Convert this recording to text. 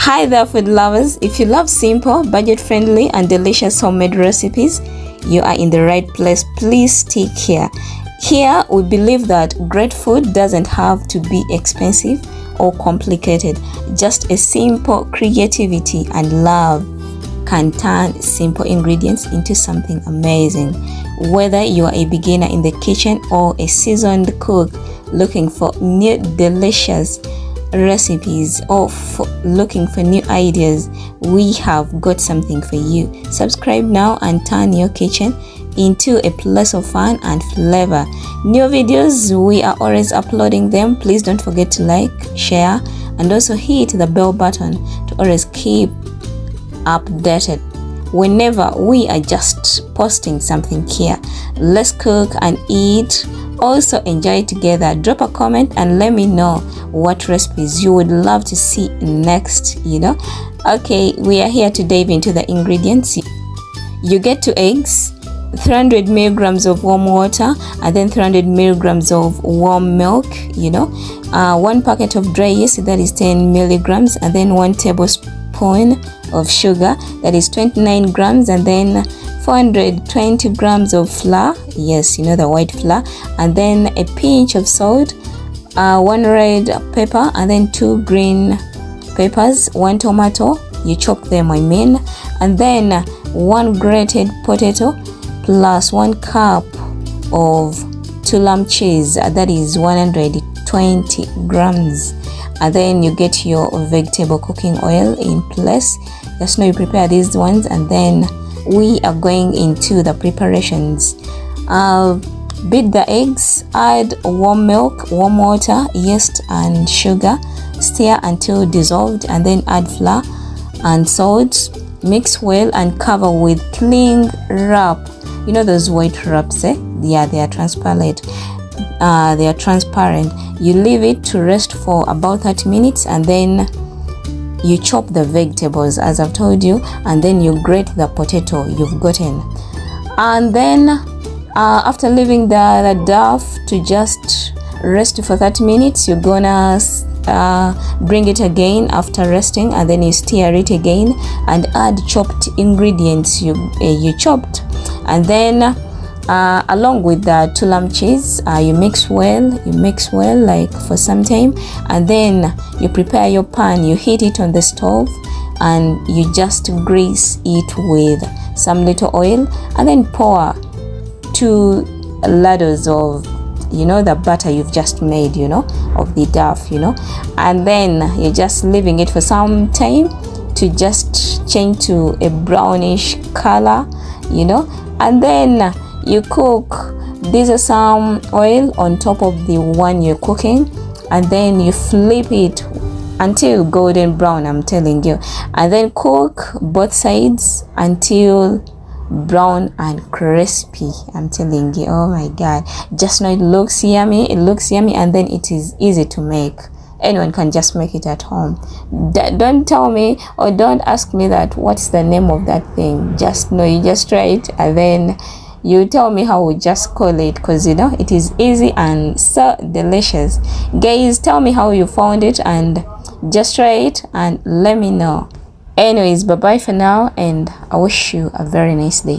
Hi there, food lovers. If you love simple, budget-friendly and delicious homemade recipes, you are in the right place. Please stick here. Here, we believe that great food doesn't have to be expensive or complicated. Just a simple creativity and love can turn simple ingredients into something amazing. Whether you are a beginner in the kitchen or a seasoned cook looking for new delicious recipes or looking for new ideas, we have got something for you. Subscribe now and turn your kitchen into a place of fun and flavor. New videos, we are always uploading them. Please don't forget to like, share, and also hit the bell button to always keep updated whenever we are just posting something here. Let's cook and eat, also enjoy together. Drop a comment and let me know what recipes you would love to see next. Okay, we are here to dive into the ingredients. You get 2 eggs, 300 milligrams of warm water, and then 300 milligrams of warm milk, 1 packet of dry yeast, that is 10 milligrams, and then 1 tablespoon of sugar, that is 29 grams, and then 420 grams of flour, yes, the white flour, and then a pinch of salt, 1 red pepper, and then 2 green peppers, 1 tomato, you chop them, and then 1 grated potato, plus 1 cup of Tulam cheese, that is 120 grams. And then you get your vegetable cooking oil in place. Just know you prepare these ones, and then we are going into the preparations. Beat the eggs, add warm milk, warm water, yeast and sugar, stir until dissolved, and then add flour and salt. Mix well and cover with cling wrap. Those white wraps, yeah, they are transparent. You leave it to rest for about 30 minutes, and then you chop the vegetables as I've told you, and then you grate the potato you've gotten. And then after leaving the dough to just rest for 30 minutes, you're gonna bring it again after resting, and then you stir it again and add chopped ingredients you chopped, and then along with the Tulam cheese, you mix well like for some time, and then you prepare your pan, you heat it on the stove, and you just grease it with some little oil, and then pour 2 ladles of the butter you've just made, of the dough, and then you're just leaving it for some time to just change to a brownish color, and then you cook. These are some oil on top of the one you're cooking, and then you flip it until golden brown, I'm telling you, and then cook both sides until brown and crispy, I'm telling you. Oh my god, just know it looks yummy, and then it is easy to make. Anyone can just make it at home. Don't tell me or don't ask me that what's the name of that thing. Just know you just try it, and then you tell me how we just call it, because it is easy and so delicious. Guys, tell me how you found it and just try it and let me know. Anyways, bye bye for now, and I wish you a very nice day.